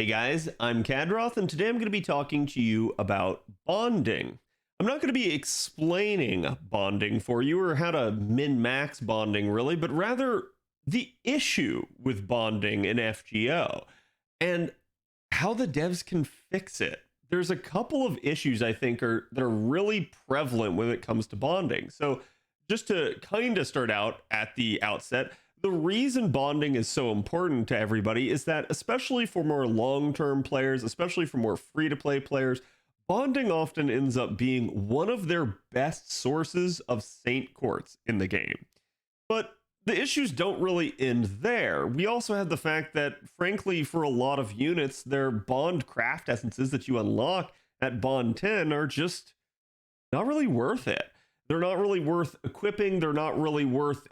Hey guys, I'm Khadroth, and today I'm going to be talking to you about bonding. I'm not going to be explaining bonding for you or how to min-max bonding really, but rather the issue with bonding in FGO and how the devs can fix it. There's a couple of issues I think that are really prevalent when it comes to bonding. So just to kind of start out at the outset, the reason bonding is so important to everybody is that, especially for more long-term players, especially for more free-to-play players, bonding often ends up being one of their best sources of Saint Courts in the game. But the issues don't really end there. We also have the fact that, frankly, for a lot of units, their bond craft essences that you unlock at Bond 10 are just not really worth it. They're not really worth equipping. They're not really worth,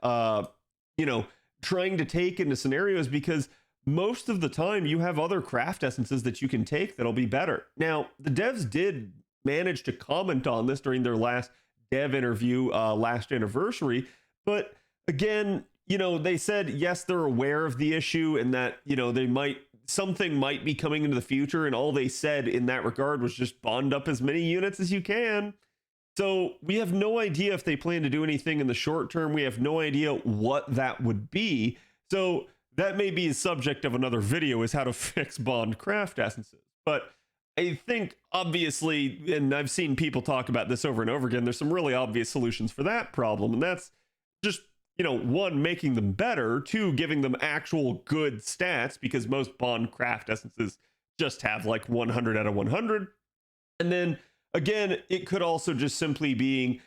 trying to take into scenarios, because most of the time you have other craft essences that you can take that'll be better. Now, the devs did manage to comment on this during their last dev interview, last anniversary, but again, they said yes, they're aware of the issue and that something might be coming into the future, and all they said in that regard was just bond up as many units as you can. So we have no idea if they plan to do anything in the short term. We have no idea what that would be. So that may be a subject of another video, is how to fix bond craft essences. But I think obviously, and I've seen people talk about this over and over again, there's some really obvious solutions for that problem. And that's just, one, making them better, two, giving them actual good stats, because most bond craft essences just have like 100 out of 100. And then again, it could also just simply being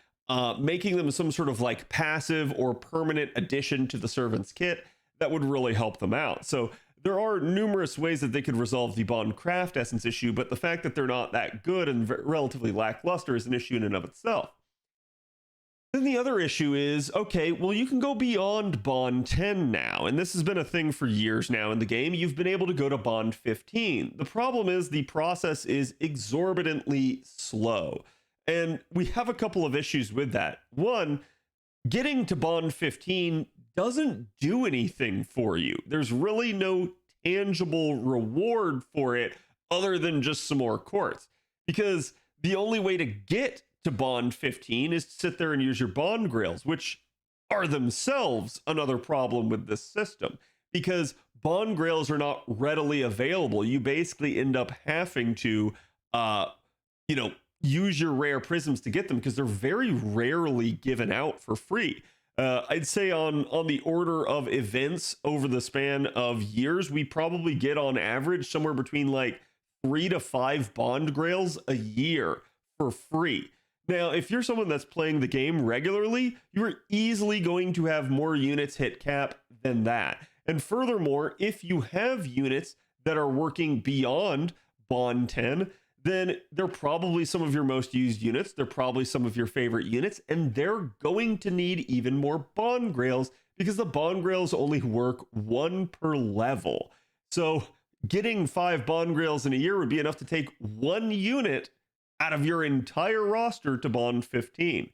making them some sort of like passive or permanent addition to the servant's kit that would really help them out. So there are numerous ways that they could resolve the bond craft essence issue, but the fact that they're not that good and relatively lackluster is an issue in and of itself. Then the other issue is, okay, well, you can go beyond Bond 10 now, and this has been a thing for years now in the game. You've been able to go to Bond 15. The problem is the process is exorbitantly slow, and we have a couple of issues with that. One, getting to Bond 15 doesn't do anything for you. There's really no tangible reward for it other than just some more quartz, because the only way to get to Bond 15 is to sit there and use your bond grails, which are themselves another problem with this system, because bond grails are not readily available. You basically end up having to use your rare prisms to get them, because they're very rarely given out for free. I'd say on the order of events over the span of years, we probably get on average somewhere between like 3 to 5 bond grails a year for free. Now, if you're someone that's playing the game regularly, you're easily going to have more units hit cap than that. And furthermore, if you have units that are working beyond Bond 10, then they're probably some of your most used units. They're probably some of your favorite units, and they're going to need even more bond grails, because the bond grails only work 1 per level. So getting 5 bond grails in a year would be enough to take 1 unit out of your entire roster to Bond 15.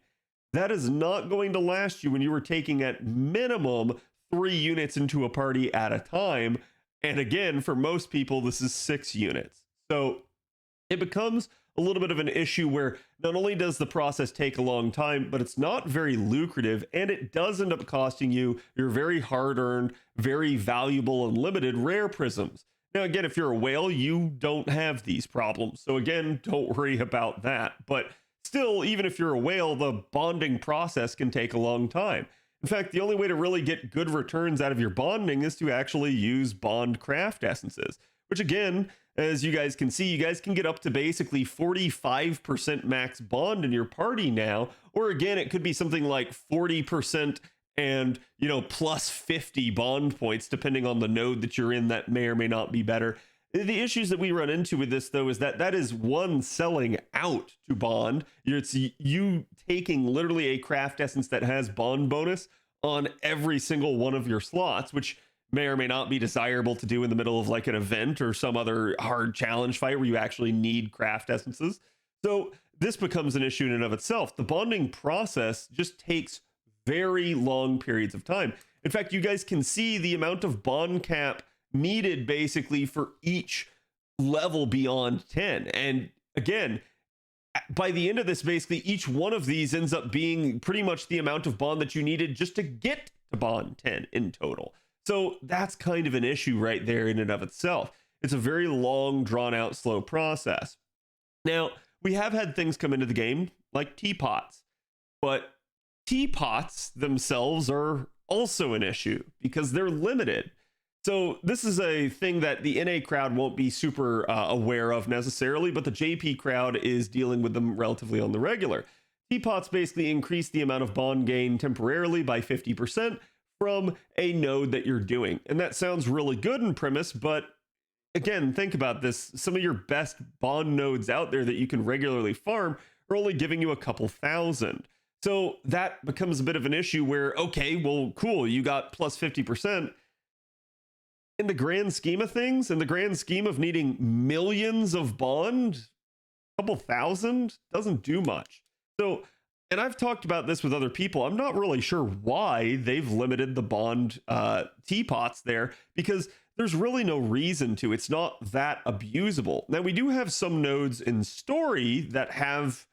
That is not going to last you when you were taking at minimum 3 units into a party at a time. And again, for most people, this is 6 units. So it becomes a little bit of an issue where not only does the process take a long time, but it's not very lucrative, and it does end up costing you your very hard-earned, very valuable and limited rare prisms. Now, again, if you're a whale, you don't have these problems. So again, don't worry about that. But still, even if you're a whale, the bonding process can take a long time. In fact, the only way to really get good returns out of your bonding is to actually use bond craft essences, which again, as you guys can see, you guys can get up to basically 45% max bond in your party now. Or again, it could be something like 40% and plus 50 bond points, depending on the node that you're in. That may or may not be better. The issues that we run into with this, though, is that is one selling out to bond. It's you taking literally a craft essence that has bond bonus on every single one of your slots, which may or may not be desirable to do in the middle of like an event or some other hard challenge fight where you actually need craft essences. So this becomes an issue in and of itself. The bonding process just takes very long periods of time. In fact, you guys can see the amount of bond cap needed basically for each level beyond 10. And again, by the end of this, basically each one of these ends up being pretty much the amount of bond that you needed just to get to bond 10 in total. So that's kind of an issue right there in and of itself. It's a very long, drawn out, slow process. Now, we have had things come into the game like teapots, but teapots themselves are also an issue because they're limited. So this is a thing that the NA crowd won't be super aware of necessarily, but the JP crowd is dealing with them relatively on the regular. Teapots basically increase the amount of bond gain temporarily by 50% from a node that you're doing. And that sounds really good in premise, but again, think about this. Some of your best bond nodes out there that you can regularly farm are only giving you a couple thousand. So that becomes a bit of an issue where, okay, well, cool, you got plus 50%. In the grand scheme of things, in the grand scheme of needing millions of bond, a couple thousand doesn't do much. So, and I've talked about this with other people. I'm not really sure why they've limited the bond teapots there, because there's really no reason to. It's not that abusable. Now, we do have some nodes in story that have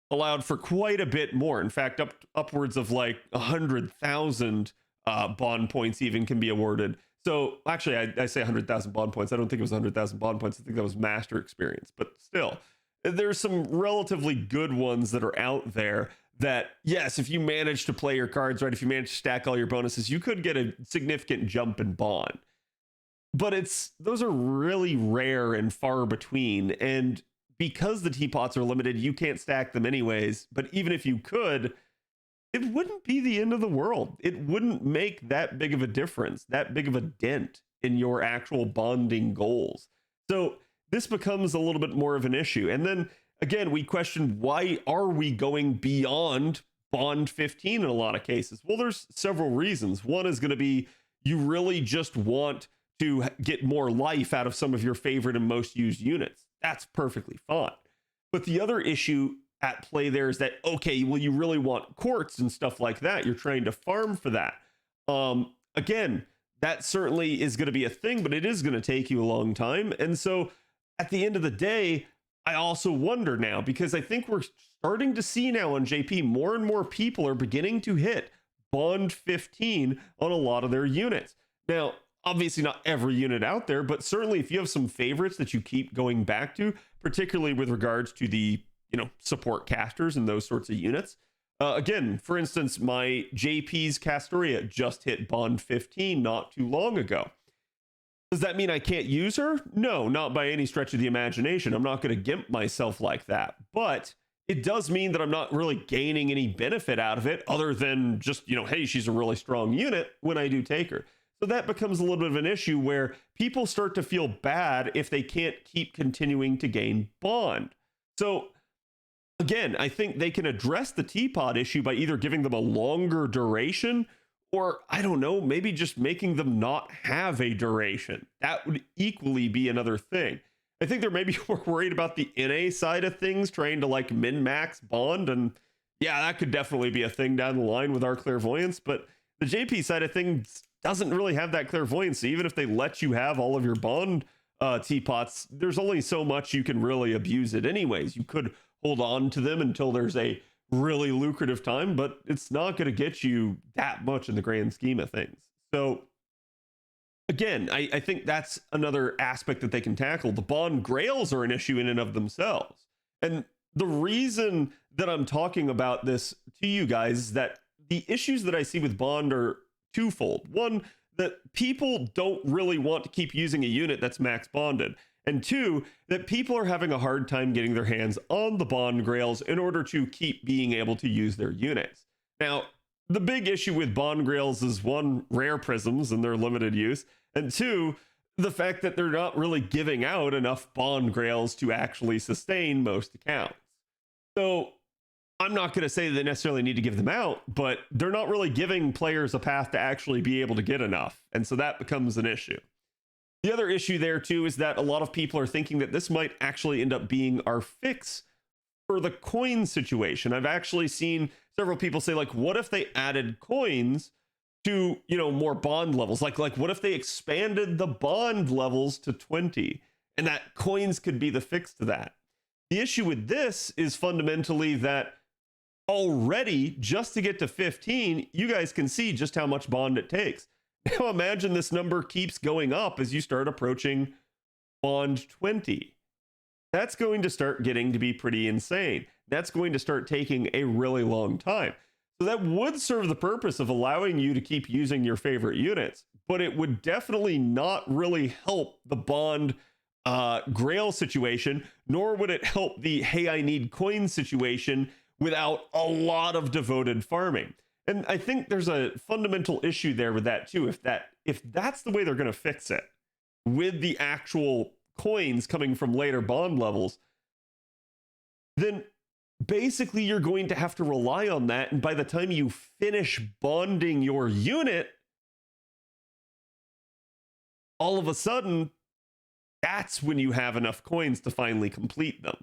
allowed for quite a bit more. In fact, upwards of like 100,000 bond points even can be awarded. So actually, I say 100,000 bond points. I don't think it was 100,000 bond points. I think that was master experience. But still, there's some relatively good ones that are out there that, yes, if you manage to play your cards right, if you manage to stack all your bonuses, you could get a significant jump in bond. But those are really rare and far between. And because the teapots are limited, you can't stack them anyways. But even if you could, it wouldn't be the end of the world. It wouldn't make that big of a difference, that big of a dent in your actual bonding goals. So this becomes a little bit more of an issue. And then again, we question, why are we going beyond bond 15 in a lot of cases? Well, there's several reasons. One is going to be you really just want to get more life out of some of your favorite and most used units. That's perfectly fine. But the other issue at play there is that, okay, well, you really want quartz and stuff like that. You're trying to farm for that. Again, that certainly is going to be a thing, but it is going to take you a long time. And so at the end of the day, I also wonder now, because I think we're starting to see now on JP, more and more people are beginning to hit bond 15 on a lot of their units. Now, obviously not every unit out there, but certainly if you have some favorites that you keep going back to, particularly with regards to the support casters and those sorts of units. Again, for instance, my JP's Castoria just hit bond 15 not too long ago. Does that mean I can't use her? No, not by any stretch of the imagination. I'm not going to gimp myself like that. But it does mean that I'm not really gaining any benefit out of it other than just, hey, she's a really strong unit when I do take her. So that becomes a little bit of an issue where people start to feel bad if they can't keep continuing to gain bond. So again, I think they can address the teapot issue by either giving them a longer duration or, I don't know, maybe just making them not have a duration. That would equally be another thing. I think they're maybe more worried about the NA side of things, trying to like min-max bond. And yeah, that could definitely be a thing down the line with our clairvoyance. But the JP side of things doesn't really have that clairvoyance. Even if they let you have all of your bond teapots, there's only so much you can really abuse it anyways. You could hold on to them until there's a really lucrative time, but it's not going to get you that much in the grand scheme of things. So again, I think that's another aspect that they can tackle. The bond grails are an issue in and of themselves. And the reason that I'm talking about this to you guys is that the issues that I see with bond are twofold. One, that people don't really want to keep using a unit that's max bonded. And two, that people are having a hard time getting their hands on the bond grails in order to keep being able to use their units. Now, the big issue with bond grails is one, rare prisms and their limited use, and two, the fact that they're not really giving out enough bond grails to actually sustain most accounts. So I'm not going to say they necessarily need to give them out, but they're not really giving players a path to actually be able to get enough. And so that becomes an issue. The other issue there too is that a lot of people are thinking that this might actually end up being our fix for the coin situation. I've actually seen several people say, like, what if they added coins to, more bond levels? Like what if they expanded the bond levels to 20? and that coins could be the fix to that. The issue with this is fundamentally that already, just to get to 15, you guys can see just how much bond it takes. Now imagine this number keeps going up as you start approaching bond 20. That's going to start getting to be pretty insane. That's going to start taking a really long time. So that would serve the purpose of allowing you to keep using your favorite units, but it would definitely not really help the bond grail situation, nor would it help the hey, I need coins situation without a lot of devoted farming. And I think there's a fundamental issue there with that too. If that's the way they're going to fix it, with the actual coins coming from later bond levels, then basically you're going to have to rely on that. And by the time you finish bonding your unit, all of a sudden, that's when you have enough coins to finally complete them.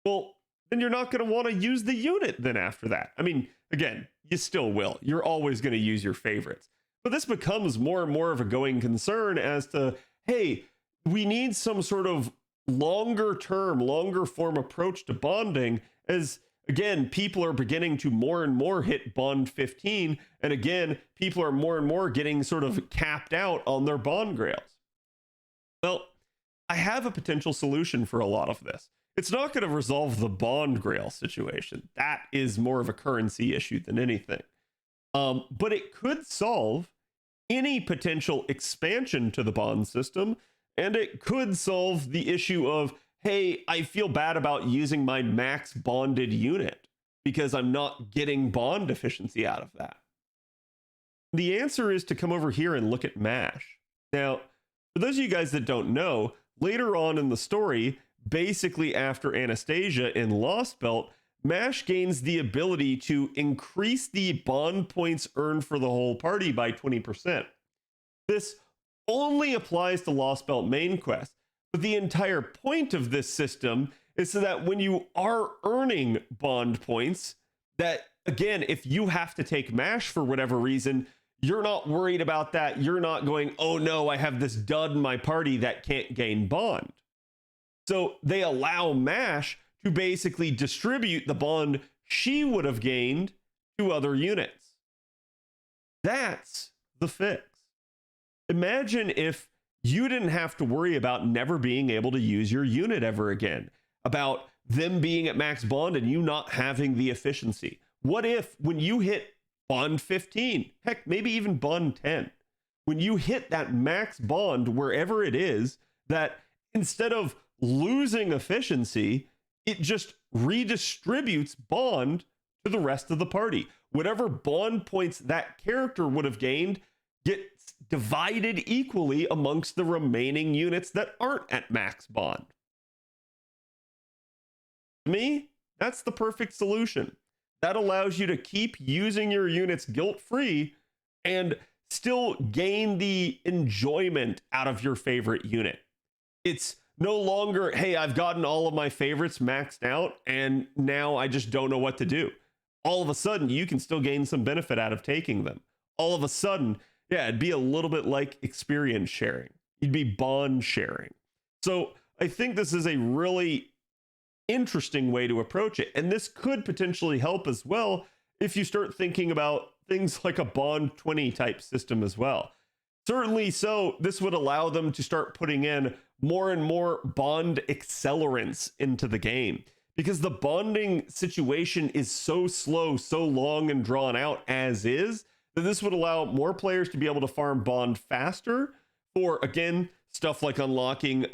Well, then you're not going to want to use the unit then after that. I mean, again, you still will. You're always going to use your favorites. But this becomes more and more of a going concern as to, hey, we need some sort of longer term, longer form approach to bonding as, again, people are beginning to more and more hit bond 15. And again, people are more and more getting sort of capped out on their bond grails. Well, I have a potential solution for a lot of this. It's not going to resolve the bond grail situation. That is more of a currency issue than anything. But it could solve any potential expansion to the bond system, and it could solve the issue of, hey, I feel bad about using my max bonded unit because I'm not getting bond efficiency out of that. The answer is to come over here and look at MASH. Now, for those of you guys that don't know, later on in the story, basically after Anastasia in Lost Belt, MASH gains the ability to increase the bond points earned for the whole party by 20%. This only applies to Lost Belt main quest, but the entire point of this system is so that when you are earning bond points, that again, if you have to take MASH for whatever reason, you're not worried about that. You're not going, oh no, I have this dud in my party that can't gain bond. So they allow MASH to basically distribute the bond she would have gained to other units. That's the fix. Imagine if you didn't have to worry about never being able to use your unit ever again, about them being at max bond and you not having the efficiency. What if when you hit bond 15, heck, maybe even bond 10, when you hit that max bond wherever it is, that instead of losing efficiency, it just redistributes bond to the rest of the party. Whatever bond points that character would have gained gets divided equally amongst the remaining units that aren't at max bond. To me, that's the perfect solution. That allows you to keep using your units guilt-free and still gain the enjoyment out of your favorite unit. It's no longer, hey, I've gotten all of my favorites maxed out and now I just don't know what to do. All of a sudden, you can still gain some benefit out of taking them. All of a sudden, yeah, it'd be a little bit like experience sharing. You'd be bond sharing. So I think this is a really interesting way to approach it. And this could potentially help as well if you start thinking about things like a bond 20 type system as well. Certainly so, this would allow them to start putting in more and more bond accelerants into the game, because the bonding situation is so slow, so long and drawn out as is, that this would allow more players to be able to farm bond faster for, again, stuff like unlocking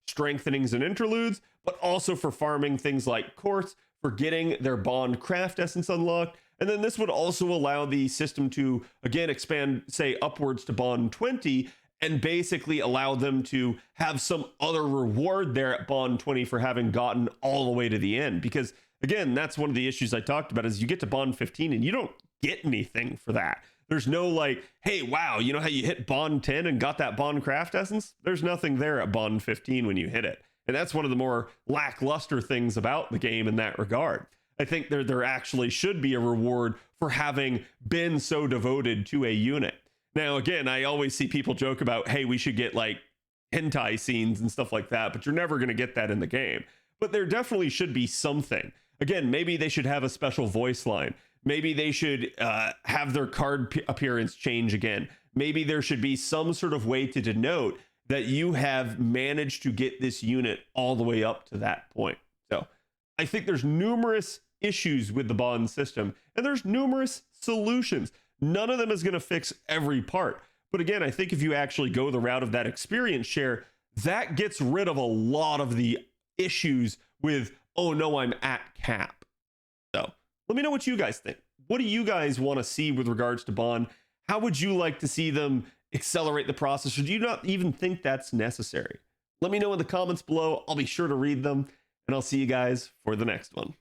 strengthenings and interludes, but also for farming things like courts, for getting their bond craft essence unlocked. And then this would also allow the system to, again, expand, say, upwards to bond 20, and basically allow them to have some other reward there at bond 20 for having gotten all the way to the end. Because, again, that's one of the issues I talked about, is you get to bond 15 and you don't get anything for that. There's no like, hey, wow, you know how you hit bond 10 and got that bond craft essence? There's nothing there at bond 15 when you hit it. And that's one of the more lackluster things about the game in that regard. I think there actually should be a reward for having been so devoted to a unit. Now, again, I always see people joke about, hey, we should get like hentai scenes and stuff like that, but you're never going to get that in the game. But there definitely should be something. Again, maybe they should have a special voice line. Maybe they should have their card appearance change again. Maybe there should be some sort of way to denote that you have managed to get this unit all the way up to that point. So I think there's numerous issues with the bond system, and there's numerous solutions. None of them is going to fix every part. But again, I think if you actually go the route of that experience share, that gets rid of a lot of the issues with, oh no, I'm at cap. So let me know what you guys think. What do you guys want to see with regards to bond? How would you like to see them accelerate the process, or do you not even think that's necessary? Let me know in the comments below. I'll be sure to read them, and I'll see you guys for the next one.